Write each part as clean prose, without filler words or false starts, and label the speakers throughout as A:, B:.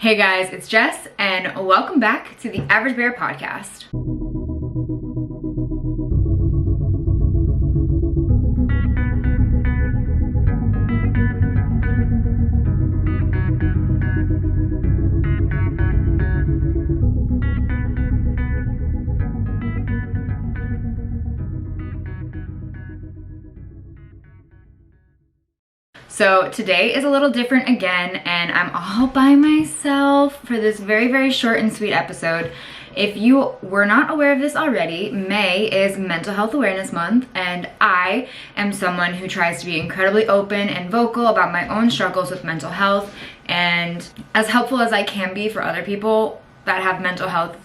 A: Hey guys, it's Jess, and welcome back to the Average Bear podcast. So today is a little different again, and I'm all by myself for this very, very short and sweet episode. If you were not aware of this already, May is Mental Health Awareness Month, and I am someone who tries to be incredibly open and vocal about my own struggles with mental health, and as helpful as I can be for other people that have mental health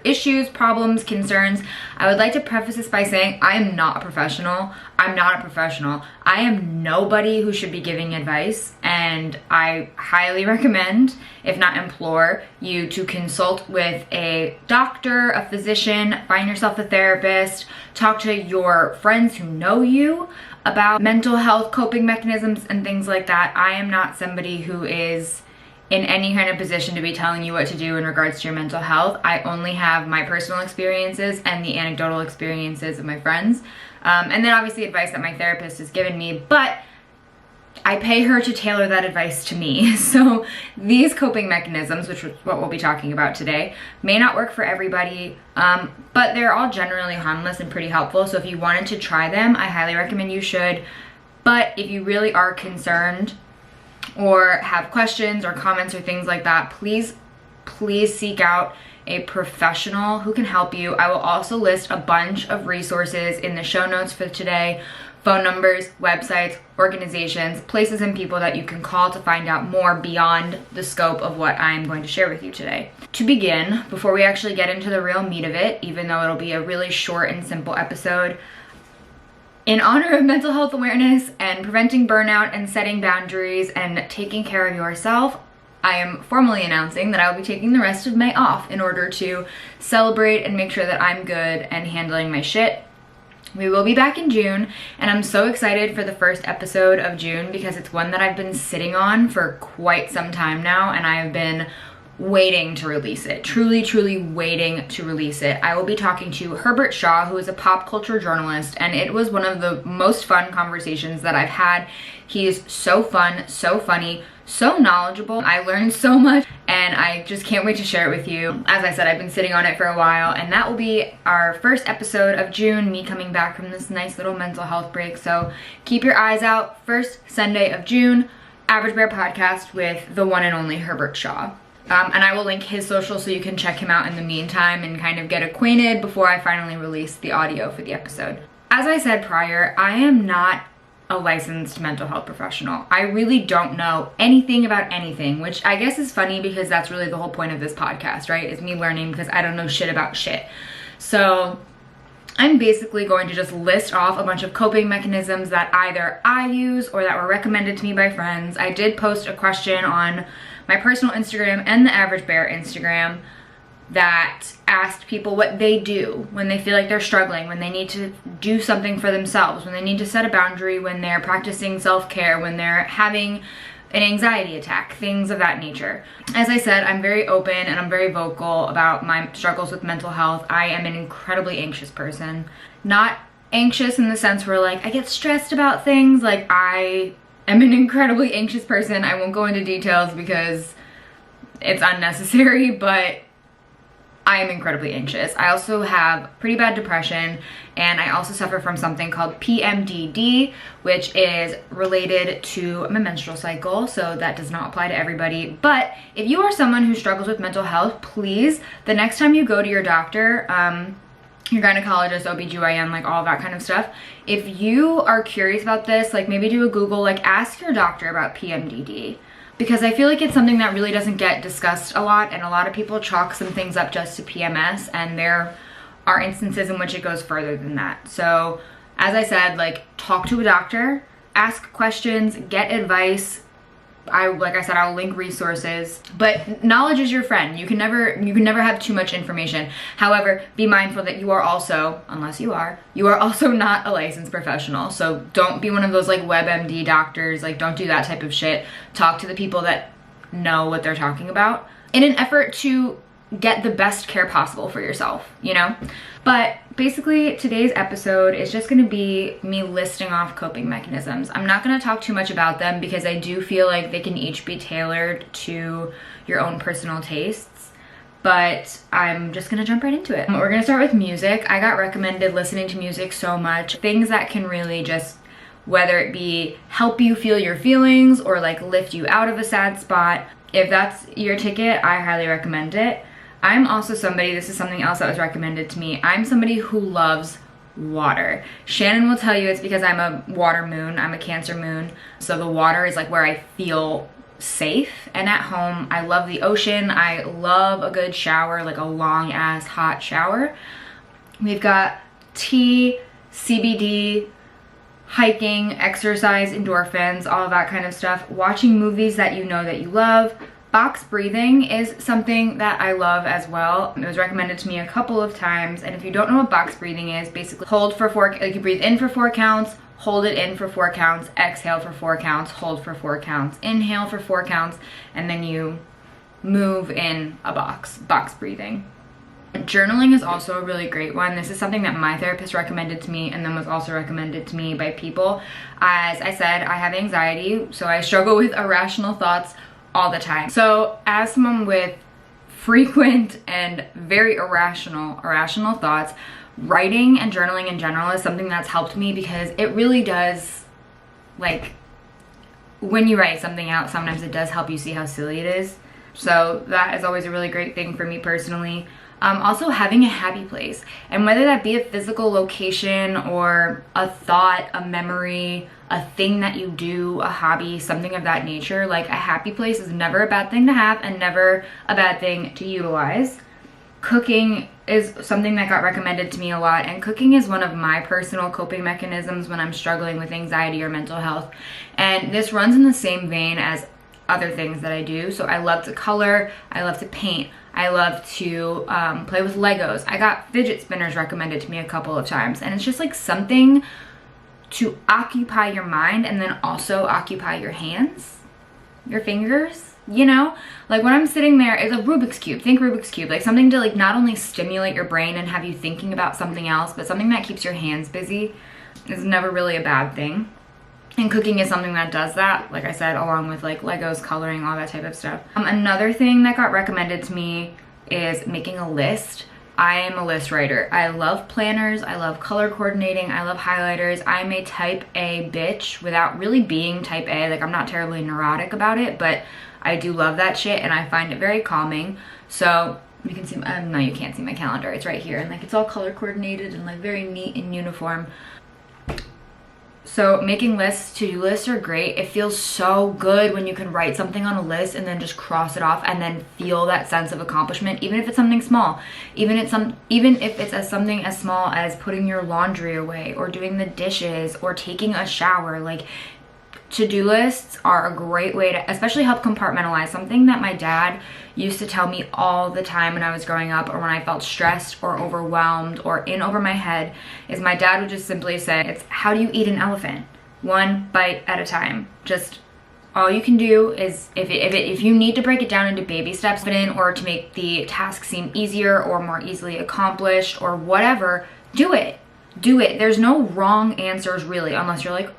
A: issues, problems, concerns. I would like to preface this by saying I am not a professional. I'm not a professional. I am nobody who should be giving advice, and I highly recommend, if not implore, you to consult with a doctor, a physician, find yourself a therapist, talk to your friends who know you about mental health coping mechanisms and things like that. I am not somebody who is in any kind of position to be telling you what to do in regards to your mental health. I only have my personal experiences and the anecdotal experiences of my friends. And then obviously advice that my therapist has given me, but I pay her to tailor that advice to me. So these coping mechanisms, which is what we'll be talking about today, may not work for everybody, but they're all generally harmless and pretty helpful. So if you wanted to try them, I highly recommend you should. But if you really are concerned or have questions or comments or things like that, please seek out a professional who can help you. I will also list a bunch of resources in the show notes for today, phone numbers, websites, organizations, places and people that you can call to find out more beyond the scope of what I'm going to share with you today. To begin, before we actually get into the real meat of it, even though it'll be a really short and simple episode, in honor of mental health awareness and preventing burnout and setting boundaries and taking care of yourself, I am formally announcing that I will be taking the rest of May off in order to celebrate and make sure that I'm good and handling my shit. We will be back in June, and I'm so excited for the first episode of June because it's one that I've been sitting on for quite some time now, and I've been waiting to release it. Truly waiting to release it. I will be talking to Herbert Shaw, who is a pop culture journalist, and it was one of the most fun conversations that I've had. He is so fun, so funny, so knowledgeable. I learned so much, and I just can't wait to share it with you. As I said, I've been sitting on it for a while, and that will be our first episode of June, me coming back from this nice little mental health break. So keep your eyes out. First Sunday of June, Average Bear Podcast with the one and only Herbert Shaw. And I will link his social so you can check him out in the meantime and kind of get acquainted before I finally release the audio for the episode. As I said prior, I am not a licensed mental health professional. I really don't know anything about anything, which I guess is funny because that's really the whole point of this podcast, right? Is me learning because I don't know shit about shit. So I'm basically going to just list off a bunch of coping mechanisms that either I use or that were recommended to me by friends. I did post a question on my personal Instagram and the Average Bear Instagram that asked people what they do when they feel like they're struggling, when they need to do something for themselves, when they need to set a boundary, when they're practicing self-care, when they're having an anxiety attack, things of that nature. As I said, I'm very open and I'm very vocal about my struggles with mental health. I am an incredibly anxious person. Not anxious in the sense where like I get stressed about things, like I am an incredibly anxious person. I won't go into details because it's unnecessary, but I am incredibly anxious. I also have pretty bad depression, and I also suffer from something called PMDD, which is related to my menstrual cycle, so that does not apply to everybody. But if you are someone who struggles with mental health, please, the next time you go to your doctor, your gynecologist, OBGYN, like all that kind of stuff, if you are curious about this, like maybe do a Google, like ask your doctor about PMDD. Because I feel like it's something that really doesn't get discussed a lot, and a lot of people chalk some things up just to PMS, and there are instances in which it goes further than that. So as I said, like talk to a doctor, ask questions, get advice. Like I said, I'll link resources, but knowledge is your friend. You can never have too much information. However, be mindful that you are also, unless you are also not a licensed professional. So don't be one of those like WebMD doctors, like don't do that type of shit. Talk to the people that know what they're talking about in an effort to get the best care possible for yourself, you know? But basically today's episode is just gonna be me listing off coping mechanisms. I'm not gonna talk too much about them because I do feel like they can each be tailored to your own personal tastes, but I'm just gonna jump right into it. We're gonna start with music. I got recommended listening to music so much. Things that can really just, whether it be help you feel your feelings or like lift you out of a sad spot. If that's your ticket, I highly recommend it. I'm also somebody, this is something else that was recommended to me, I'm somebody who loves water. Shannon will tell you it's because I'm a water moon, I'm a Cancer moon, so the water is like where I feel safe. And at home, I love the ocean, I love a good shower, like a long ass hot shower. We've got tea, CBD, hiking, exercise, endorphins, all of that kind of stuff. Watching movies that you know that you love. Box breathing is something that I love as well. It was recommended to me a couple of times, and if you don't know what box breathing is, basically hold for 4, like you breathe in for 4 counts, hold it in for 4 counts, exhale for 4 counts, hold for 4 counts, inhale for 4 counts, and then you move in a box breathing. Journaling is also a really great one. This is something that my therapist recommended to me and then was also recommended to me by people. As I said, I have anxiety, so I struggle with irrational thoughts all the time. So as someone with frequent and very irrational thoughts, writing and journaling in general is something that's helped me because it really does, like, when you write something out, sometimes it does help you see how silly it is. So that is always a really great thing for me personally. Also having a happy place, and whether that be a physical location or a thought, a memory, a thing that you do, a hobby, something of that nature, like a happy place is never a bad thing to have and never a bad thing to utilize. Cooking is something that got recommended to me a lot, and cooking is one of my personal coping mechanisms when I'm struggling with anxiety or mental health. And this runs in the same vein as other things that I do. So I love to color, I love to paint, I love to play with Legos. I got fidget spinners recommended to me a couple of times, and it's just like something to occupy your mind and then also occupy your hands, your fingers, you know? Like when I'm sitting there, it's a Rubik's Cube. Think Rubik's Cube, like something to like not only stimulate your brain and have you thinking about something else, but something that keeps your hands busy is never really a bad thing. And cooking is something that does that, like I said, along with like Legos, coloring, all that type of stuff. Another thing that got recommended to me is making a list. I am a list writer. I love planners, I love color coordinating, I love highlighters. I'm a type A bitch without really being type A. Like I'm not terribly neurotic about it, but I do love that shit and I find it very calming. So you can see, no, you can't see my calendar. It's right here, and like it's all color coordinated and like very neat and uniform. So making lists, to-do lists are great. It feels so good when you can write something on a list and then just cross it off and then feel that sense of accomplishment, even if it's something small. Even if it's something as small as putting your laundry away or doing the dishes or taking a shower. Like, to-do lists are a great way to especially help compartmentalize. Something that my dad used to tell me all the time when I was growing up or when I felt stressed or overwhelmed or in over my head is my dad would just simply say, it's how do you eat an elephant? One bite at a time. Just all you can do is if you need to break it down into baby steps or to make the task seem easier or more easily accomplished or whatever, do it. Do it. There's no wrong answers really, unless you're like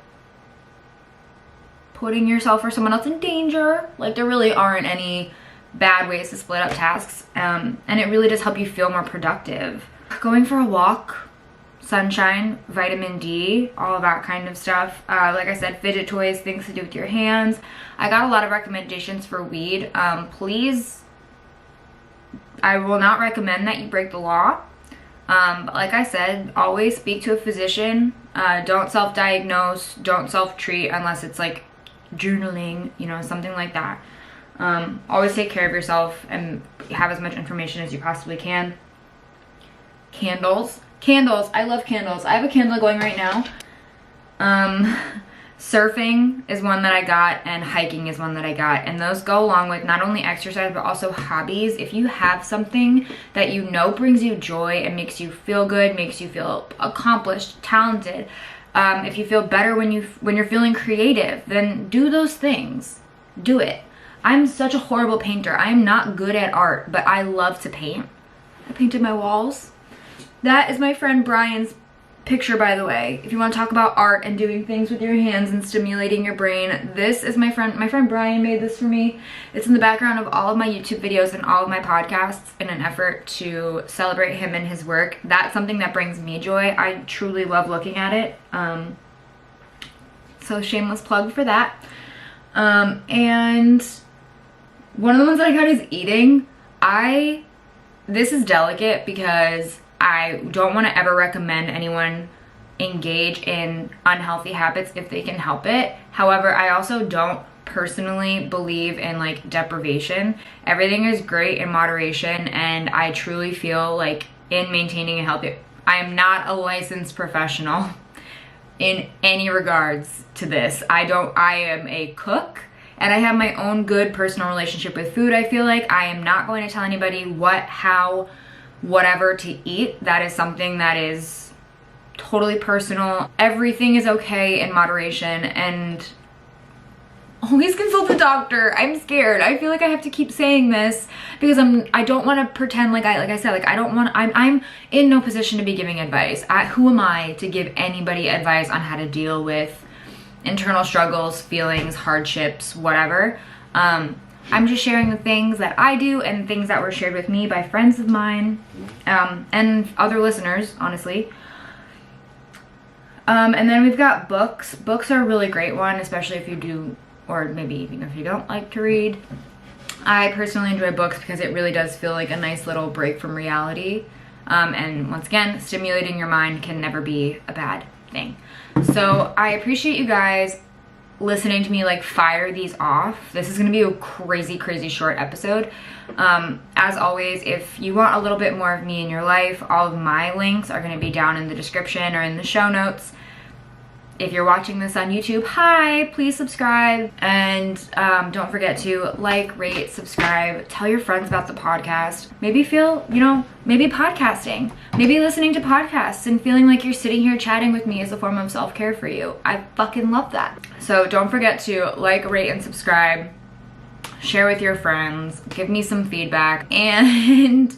A: putting yourself or someone else in danger. Like there really aren't any bad ways to split up tasks, and it really does help you feel more productive. Going for a walk, sunshine, vitamin D, all of that kind of stuff. Like I said, fidget toys, things to do with your hands. I got a lot of recommendations for weed. Please, I will not recommend that you break the law. But like I said, always speak to a physician. Don't self-diagnose, don't self-treat unless it's like journaling, you know, something like that. Always take care of yourself and have as much information as you possibly can. Candles, I love candles. I have a candle going right now. Surfing is one that I got, and hiking is one that I got, and those go along with not only exercise but also hobbies. If you have something that you know brings you joy and makes you feel good, makes you feel accomplished, talented, if you feel better when you're feeling creative, then do those things. Do it. I'm such a horrible painter. I'm not good at art, but I love to paint. I painted my walls. That is my friend Brian's picture, by the way. If you want to talk about art and doing things with your hands and stimulating your brain, this is my friend Brian made this for me. It's in the background of all of my YouTube videos and all of my podcasts in an effort to celebrate him and his work. That's something that brings me joy. I truly love looking at it. So shameless plug for that. And one of the ones that I got is eating. This is delicate because I don't want to ever recommend anyone engage in unhealthy habits if they can help it. However, I also don't personally believe in like deprivation. Everything is great in moderation, and I truly feel like in maintaining a healthy, I am not a licensed professional in any regards to this. I am a cook, and I have my own good personal relationship with food. I feel like I am not going to tell anybody what, how, whatever to eat. That is something that is totally personal. Everything is okay in moderation, and always consult the doctor. I'm scared. I feel like I have to keep saying this because I don't want to pretend like I said, like I don't want, I'm in no position to be giving advice. Who am I to give anybody advice on how to deal with internal struggles, feelings, hardships, whatever. I'm just sharing the things that I do and things that were shared with me by friends of mine, and other listeners, honestly. And then we've got books. Books are a really great one, especially if you do, or maybe even if you don't like to read. I personally enjoy books because it really does feel like a nice little break from reality. And once again, stimulating your mind can never be a bad thing. So I appreciate you guys listening to me like fire these off. This is gonna be a crazy short episode. As always, if you want a little bit more of me in your life, all of my links are gonna be down in the description or in the show notes. If you're watching this on YouTube, hi, please subscribe, and don't forget to like, rate, subscribe, tell your friends about the podcast. Maybe feel, maybe podcasting, maybe listening to podcasts and feeling like you're sitting here chatting with me is a form of self-care for you. I fucking love that. So don't forget to like, rate, and subscribe, share with your friends, give me some feedback, and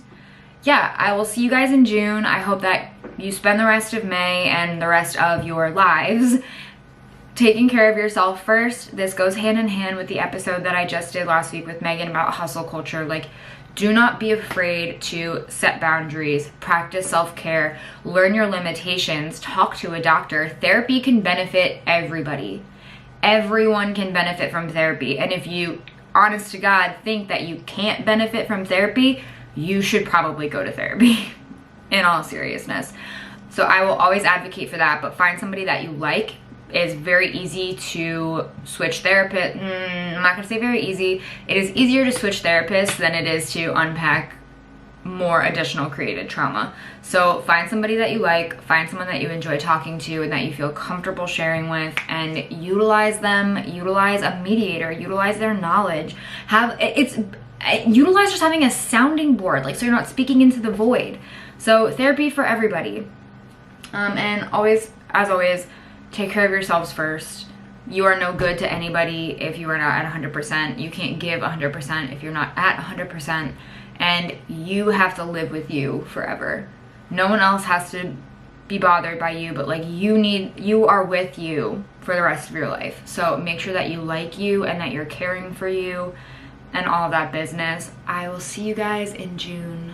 A: yeah, I will see you guys in June. I hope that you spend the rest of May and the rest of your lives taking care of yourself first. This goes hand in hand with the episode that I just did last week with Megan about hustle culture. Like, do not be afraid to set boundaries, practice self-care, learn your limitations, talk to a doctor. Therapy can benefit everybody. Everyone can benefit from therapy. And if you, honest to God, think that you can't benefit from therapy, you should probably go to therapy. In all seriousness. So I will always advocate for that, but find somebody that you like. It's very easy to switch therapist. I'm not gonna say very easy. It is easier to switch therapists than it is to unpack more additional created trauma. So find somebody that you like, find someone that you enjoy talking to and that you feel comfortable sharing with, and utilize them, utilize a mediator, utilize their knowledge. Utilize just having a sounding board, like so you're not speaking into the void. So therapy for everybody. And always, as always, take care of yourselves first. You are no good to anybody if you are not at 100%. You can't give 100% if you're not at 100%. And you have to live with you forever. No one else has to be bothered by you, but like you are with you for the rest of your life. So make sure that you like you and that you're caring for you and all of that business. I will see you guys in June.